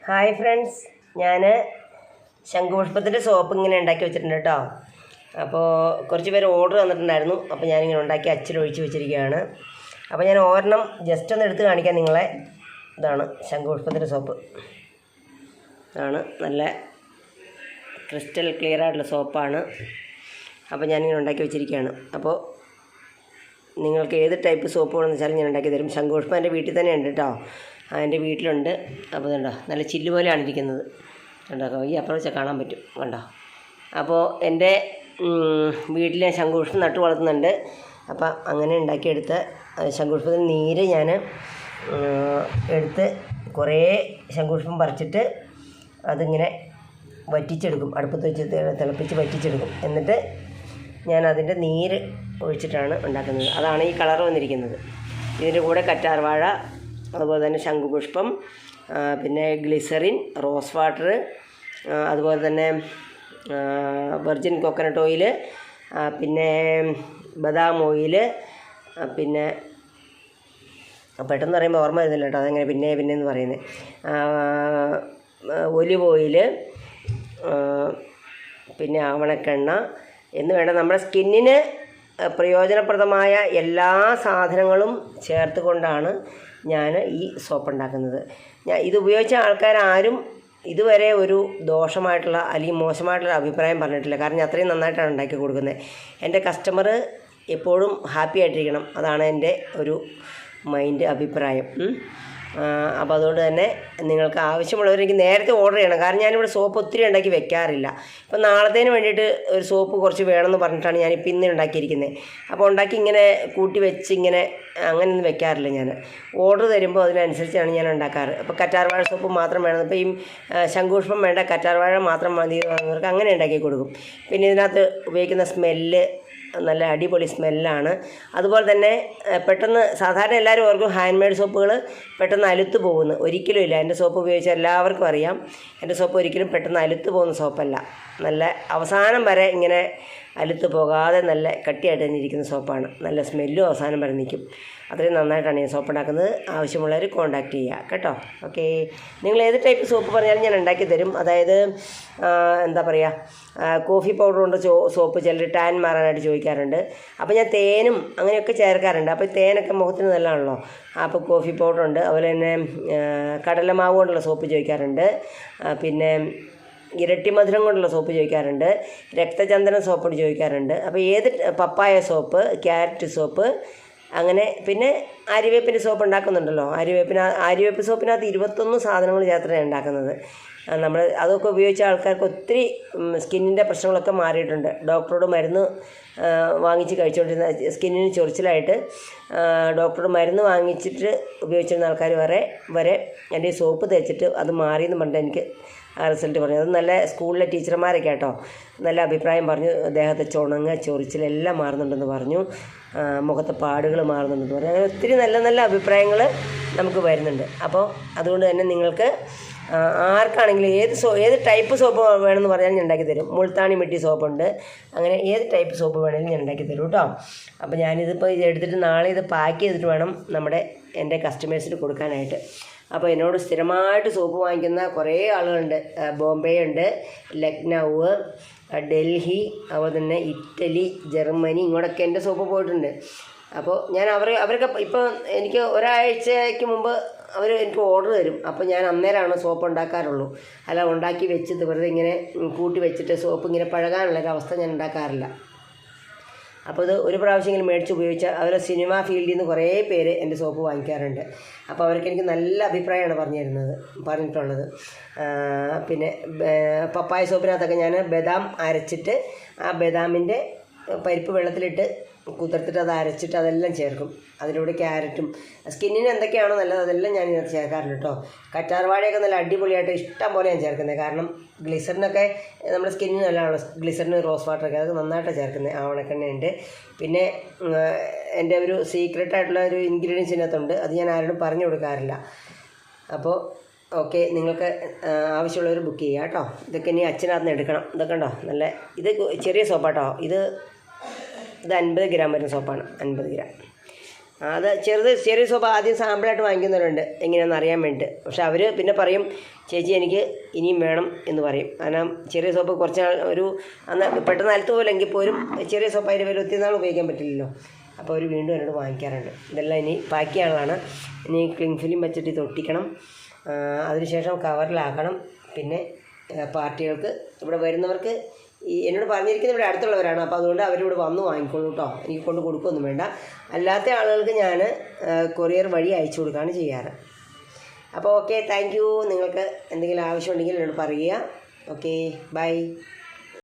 Hi friends, ഞാൻ ശംഖുപുഷ്പത്തിൻ്റെ soap ഇങ്ങനെ ഉണ്ടാക്കി വെച്ചിട്ടുണ്ട് കേട്ടോ. അപ്പോൾ കുറച്ച് പേര് ഓർഡർ തന്നിട്ടുണ്ടായിരുന്നു. അപ്പോൾ ഞാനിങ്ങനെ ഉണ്ടാക്കി അച്ചിലൊഴിച്ച് വെച്ചിരിക്കുകയാണ്. അപ്പോൾ ഞാൻ ഒരെണ്ണം ജസ്റ്റ് ഒന്ന് എടുത്ത് കാണിക്കാം നിങ്ങളെ. ഇതാണ് ശംഖുപുഷ്പത്തിൻ്റെ സോപ്പ്. ഇതാണ് നല്ല ക്രിസ്റ്റൽ ക്ലിയർ ആയിട്ടുള്ള സോപ്പാണ്. അപ്പോൾ ഞാനിങ്ങനെ ഉണ്ടാക്കി വെച്ചിരിക്കുകയാണ്. അപ്പോൾ നിങ്ങൾക്ക് ഏത് ടൈപ്പ് സോപ്പ് വേണമെന്ന് വെച്ചാൽ ഞാൻ ഉണ്ടാക്കി തരും. ശംഖുപുഷ്പം എൻ്റെ വീട്ടിൽ തന്നെ ഉണ്ട് കേട്ടോ. എൻ്റെ വീട്ടിലുണ്ട്. അപ്പോൾ കണ്ടോ, നല്ല ചില്ല് പോലെയാണ് ഇരിക്കുന്നത്. കണ്ടോ, ഈ അപ്പുറം വെച്ചാൽ കാണാൻ പറ്റും. കണ്ടോ, അപ്പോൾ എൻ്റെ വീട്ടിൽ ഞാൻ ശംഖുപുഷ്പം നട്ടു വളർത്തുന്നുണ്ട്. അപ്പം അങ്ങനെ ഉണ്ടാക്കിയെടുത്ത ശംഖുപുഷ്പത്തിൻ്റെ നീര് ഞാൻ എടുത്ത് കുറേ ശംഖുപുഷ്പം പറിച്ചിട്ട് അതിങ്ങനെ വറ്റിച്ചെടുക്കും. അടുപ്പത്ത് വെച്ച് തിളപ്പിച്ച് വറ്റിച്ചെടുക്കും. എന്നിട്ട് ഞാൻ അതിൻ്റെ നീര് ഒഴിച്ചിട്ടാണ് ഉണ്ടാക്കുന്നത്. അതാണ് ഈ കളർ വന്നിരിക്കുന്നത്. ഇതിൻ്റെ കൂടെ കറ്റാർവാഴ, അതുപോലെ തന്നെ ശംഖുപുഷ്പം, പിന്നെ ഗ്ലിസറിൻ, റോസ് വാട്ടർ, അതുപോലെ തന്നെ വെർജിൻ കോക്കനട്ട് ഓയിൽ, പിന്നെ ബദാം ഓയിൽ, പിന്നെ പെട്ടെന്ന് പറയുമ്പോൾ ഓർമ്മ വരുന്നില്ല കേട്ടോ, അതെങ്ങനെ പിന്നെയെന്ന് പറയുന്നത്, ഒലിവ് ഓയിൽ, പിന്നെ ആവണക്കെണ്ണ എന്ന് വേണ്ട നമ്മുടെ സ്കിന്നിന് പ്രയോജനപ്രദമായ എല്ലാ സാധനങ്ങളും ചേർത്ത് കൊണ്ടാണ് ഞാൻ ഈ സോപ്പ് ഉണ്ടാക്കുന്നത്. ഇത് ഉപയോഗിച്ച ആൾക്കാരും ഇതുവരെ ഒരു ദോഷമായിട്ടുള്ള അല്ലെങ്കിൽ മോശമായിട്ടുള്ള അഭിപ്രായം പറഞ്ഞിട്ടില്ല. കാരണം അത്രയും നന്നായിട്ടാണ് ഉണ്ടാക്കി കൊടുക്കുന്നത്. എൻ്റെ കസ്റ്റമർ എപ്പോഴും ഹാപ്പി ആയിട്ടിരിക്കണം, അതാണ് എൻ്റെ ഒരു അഭിപ്രായം. അപ്പോൾ അതുകൊണ്ട് തന്നെ നിങ്ങൾക്ക് ആവശ്യമുള്ളവരെനിക്ക് നേരത്തെ ഓർഡർ ചെയ്യണം. കാരണം ഞാനിവിടെ സോപ്പ് ഒത്തിരി ഉണ്ടാക്കി വെക്കാറില്ല. ഇപ്പം നാളത്തേന് വേണ്ടിയിട്ട് ഒരു സോപ്പ് കുറച്ച് വേണമെന്ന് പറഞ്ഞിട്ടാണ് ഞാനിപ്പോൾ ഇന്ന് ഉണ്ടാക്കിയിരിക്കുന്നത്. അപ്പോൾ ഉണ്ടാക്കി ഇങ്ങനെ കൂട്ടി വെച്ച് ഇങ്ങനെ അങ്ങനെയൊന്നും വെക്കാറില്ല. ഞാൻ ഓർഡർ തരുമ്പോൾ അതിനനുസരിച്ചാണ് ഞാൻ ഉണ്ടാക്കാറ്. അപ്പോൾ കറ്റാർവാഴ സോപ്പ് മാത്രം വേണം, ഇപ്പോൾ ഈ ശംഖുപുഷ്പം വേണ്ട, കറ്റാർവാഴ മാത്രം മതി എന്നവർക്ക് അങ്ങനെ ഉണ്ടാക്കി കൊടുക്കും. പിന്നെ ഇതിനകത്ത് ഉപയോഗിക്കുന്ന സ്മെല്ല് നല്ല അടിപൊളി സ്മെല്ലാണ്. അതുപോലെ തന്നെ പെട്ടെന്ന് സാധാരണ എല്ലാവരും ഓർക്കും ഹാൻഡ് മെയ്ഡ് സോപ്പുകൾ പെട്ടെന്ന് അലുത്ത് പോകുന്നു. ഒരിക്കലും ഇല്ല. എൻ്റെ സോപ്പ് ഉപയോഗിച്ച എല്ലാവർക്കും അറിയാം, എൻ്റെ സോപ്പ് ഒരിക്കലും പെട്ടെന്ന് അലുത്ത് പോകുന്ന സോപ്പല്ല. നല്ല അവസാനം വരെ ഇങ്ങനെ അലുത്ത് പോകാതെ നല്ല കട്ടിയായിട്ട് തന്നെ ഇരിക്കുന്ന സോപ്പാണ്. നല്ല സ്മെല്ലും അവസാനം വരെ നിൽക്കും. അത്രയും നന്നായിട്ടാണ് ഞാൻ സോപ്പ് ഉണ്ടാക്കുന്നത്. ആവശ്യമുള്ളവർ കോൺടാക്റ്റ് ചെയ്യുക കേട്ടോ. ഓക്കെ, നിങ്ങൾ ഏത് ടൈപ്പ് സോപ്പ് പറഞ്ഞാലും ഞാൻ ഉണ്ടാക്കി തരും. അതായത് എന്താ പറയുക, കോഫി പൗഡർ കൊണ്ട് സോപ്പ് ചിലർ ടാൻ മാറാനായിട്ട് ചോദിക്കാറുണ്ട്. അപ്പോൾ ഞാൻ തേനും അങ്ങനെയൊക്കെ ചേർക്കാറുണ്ട്. അപ്പോൾ തേനൊക്കെ മുഖത്തിന് നല്ലതാണല്ലോ. അപ്പോൾ കോഫി പൗഡറുണ്ട്. അതുപോലെ തന്നെ കടലമാവ് കൊണ്ടുള്ള സോപ്പ് ചോദിക്കാറുണ്ട്. പിന്നെ ഇരട്ടി മധുരം കൊണ്ടുള്ള സോപ്പ് ചോദിക്കാറുണ്ട്. രക്തചന്ദന സോപ്പ് ചോദിക്കാറുണ്ട്. അപ്പോൾ ഏത് പപ്പായ സോപ്പ്, ക്യാരറ്റ് സോപ്പ്, അങ്ങനെ പിന്നെ ആര്യവേപ്പിൻ്റെ സോപ്പ് ഉണ്ടാക്കുന്നുണ്ടല്ലോ. ആര്യവേപ്പ് സോപ്പിനകത്ത് 21 സാധനങ്ങൾ ചേർത്താണ് ഉണ്ടാക്കുന്നത്. നമ്മൾ അതൊക്കെ ഉപയോഗിച്ച ആൾക്കാർക്ക് ഒത്തിരി സ്കിന്നിൻ്റെ പ്രശ്നങ്ങളൊക്കെ മാറിയിട്ടുണ്ട്. ഡോക്ടറോട് മരുന്ന് വാങ്ങിച്ച് കഴിച്ചുകൊണ്ടിരുന്ന, സ്കിന്നിന് ചൊറിച്ചിലായിട്ട് ഡോക്ടറോട് മരുന്ന് വാങ്ങിച്ചിട്ട് ഉപയോഗിച്ചിരുന്ന ആൾക്കാർ വരെ എൻ്റെ ഈ സോപ്പ് തേച്ചിട്ട് അത് മാറിയെന്ന് പറഞ്ഞിട്ട് എനിക്ക് ആ റിസൾട്ട് പറഞ്ഞു. അത് നല്ല സ്കൂളിലെ ടീച്ചർമാരൊക്കെ കേട്ടോ നല്ല അഭിപ്രായം പറഞ്ഞു. ദേഹത്തെ ചുണങ്ങ്, ചൊറിച്ചിലെല്ലാം മാറുന്നുണ്ടെന്ന് പറഞ്ഞു. മുഖത്തെ പാടുകൾ മാറുന്നുണ്ടെന്ന് പറഞ്ഞു. അങ്ങനെ ഒത്തിരി നല്ല നല്ല അഭിപ്രായങ്ങൾ നമുക്ക് വരുന്നുണ്ട്. അപ്പോൾ അതുകൊണ്ട് തന്നെ നിങ്ങൾക്ക് ആർക്കാണെങ്കിലും ഏത് ടൈപ്പ് സോപ്പ് വേണമെന്ന് പറഞ്ഞാൽ ഞാൻ ഉണ്ടാക്കി തരും. മുൾത്താണി മിട്ടി സോപ്പുണ്ട്. അങ്ങനെ ഏത് ടൈപ്പ് സോപ്പ് വേണമെങ്കിലും ഞാൻ ഉണ്ടാക്കി തരും കേട്ടോ. അപ്പോൾ ഞാനിതിപ്പോൾ ഇത് എടുത്തിട്ട് നാളെ ഇത് പാക്ക് ചെയ്തിട്ട് വേണം എൻ്റെ കസ്റ്റമേഴ്സിന് കൊടുക്കാനായിട്ട്. അപ്പോൾ എന്നോട് സ്ഥിരമായിട്ട് സോപ്പ് വാങ്ങിക്കുന്ന കുറേ ആളുകളുണ്ട്. ബോംബെ ഉണ്ട്, ലക്നൗ, ഡൽഹി, അതുപോലെ തന്നെ ഇറ്റലി, ജർമ്മനി, ഇങ്ങോട്ടൊക്കെ എൻ്റെ സോപ്പ് പോയിട്ടുണ്ട്. അപ്പോൾ ഞാൻ അവരൊക്കെ ഇപ്പോൾ എനിക്ക് ഒരാഴ്ചയ്ക്ക് മുമ്പ് എനിക്ക് ഓർഡർ തരും. അപ്പോൾ ഞാൻ അന്നേരമാണ് സോപ്പ് ഉണ്ടാക്കാറുള്ളൂ. അല്ല ഉണ്ടാക്കി വെച്ചിട്ട് വെറുതെ ഇങ്ങനെ കൂട്ടി വെച്ചിട്ട് സോപ്പ് ഇങ്ങനെ പഴകാനുള്ളൊരവസ്ഥ ഞാൻ ഉണ്ടാക്കാറില്ല. അപ്പോൾ ഇത് ഒരു പ്രാവശ്യമെങ്കിലും മേടിച്ച് ഉപയോഗിച്ചാൽ അവരെ സിനിമ ഫീൽഡിൽ നിന്ന് കുറേ പേര് എൻ്റെ സോപ്പ് വാങ്ങിക്കാറുണ്ട്. അപ്പോൾ അവർക്ക് എനിക്ക് നല്ല അഭിപ്രായമാണ് പറഞ്ഞിട്ടുള്ളത്. പിന്നെ പപ്പായ സോപ്പിനകത്തൊക്കെ ഞാൻ ബദാം അരച്ചിട്ട് ആ ബദാമിൻ്റെ പരിപ്പ് വെള്ളത്തിലിട്ട് കുതിർത്തിട്ട് അത് അരച്ചിട്ട് അതെല്ലാം ചേർക്കും. അതിലൂടെ ക്യാരറ്റും സ്കിന്നിന് എന്തൊക്കെയാണോ നല്ലത് അതെല്ലാം ഞാൻ ഇതിനകത്ത് ചേർക്കാറുണ്ട് കേട്ടോ. കറ്റാർവാഴയൊക്കെ നല്ല അടിപൊളിയായിട്ട് ഇഷ്ടം പോലെ ഞാൻ ചേർക്കുന്നത്. കാരണം ഗ്ലിസറിനൊക്കെ നമ്മുടെ സ്കിന്നിന് നല്ലതാണല്ലോ. ഗ്ലിസറിന്, റോസ് വാട്ടറൊക്കെ അതൊക്കെ നന്നായിട്ട് ചേർക്കുന്നത്. ആവണക്കെണ്ണയുണ്ട്. പിന്നെ എൻ്റെ ഒരു സീക്രട്ടായിട്ടുള്ള ഒരു ഇൻഗ്രീഡിയൻസ് ഇതിനകത്തുണ്ട്. അത് ഞാൻ ആരോടും പറഞ്ഞു കൊടുക്കാറില്ല. അപ്പോൾ ഓക്കെ, നിങ്ങൾക്ക് ആവശ്യമുള്ളവർ ബുക്ക് ചെയ്യുക കേട്ടോ. ഇതൊക്കെ ഇനി അച്ഛനകത്ത് നിന്ന് എടുക്കണം. ഇതൊക്കെ ഉണ്ടോ നല്ല, ഇത് ചെറിയ സോപ്പാട്ടോ. ഇത് 50 ഗ്രാം വരുന്ന സോപ്പാണ്. 50 ഗ്രാം. അത് ചെറിയ സോപ്പ് ആദ്യം സാമ്പിളായിട്ട് വാങ്ങിക്കുന്നവരുണ്ട് എങ്ങനെയാണെന്ന് അറിയാൻ വേണ്ടിയിട്ട്. പക്ഷെ അവർ പിന്നെ പറയും ചേച്ചി എനിക്ക് ഇനിയും വേണം എന്ന് പറയും. കാരണം ചെറിയ സോപ്പ് കുറച്ച് നാൾ അന്ന് പെട്ടെന്ന് അലത്ത് പോലെങ്കിൽ പോലും ചെറിയ സോപ്പ് അതിൻ്റെ പേര് ഒത്തിരി നാൾ ഉപയോഗിക്കാൻ പറ്റില്ലല്ലോ. അപ്പോൾ അവർ വീണ്ടും എന്നോട് വാങ്ങിക്കാറുണ്ട്. ഇതെല്ലാം ഇനി പാക്ക് ചെയ്യാനുള്ളതാണ്. ഇനി ക്ലിങ് ഫിലിം വെച്ചിട്ട് ഇത് ഒട്ടിക്കണം. അതിനുശേഷം കവറിലാക്കണം. പിന്നെ പാർട്ടികൾക്ക് ഇവിടെ വരുന്നവർക്ക് എന്നോട് പറഞ്ഞിരിക്കുന്നത് ഇവിടെ അടുത്തുള്ളവരാണ്. അപ്പോൾ അതുകൊണ്ട് അവരിവിടെ വന്ന് വാങ്ങിക്കോളൂ കേട്ടോ. എനിക്ക് കൊണ്ട് കൊടുക്കുകയൊന്നും വേണ്ട. അല്ലാത്ത ആളുകൾക്ക് ഞാൻ കൊറിയർ വഴി അയച്ചു കൊടുക്കുകയാണ് ചെയ്യാറ്. അപ്പോൾ ഓക്കെ, താങ്ക് യു. നിങ്ങൾക്ക് എന്തെങ്കിലും ആവശ്യമുണ്ടെങ്കിൽ എന്നോട് പറയുക. Okay, by.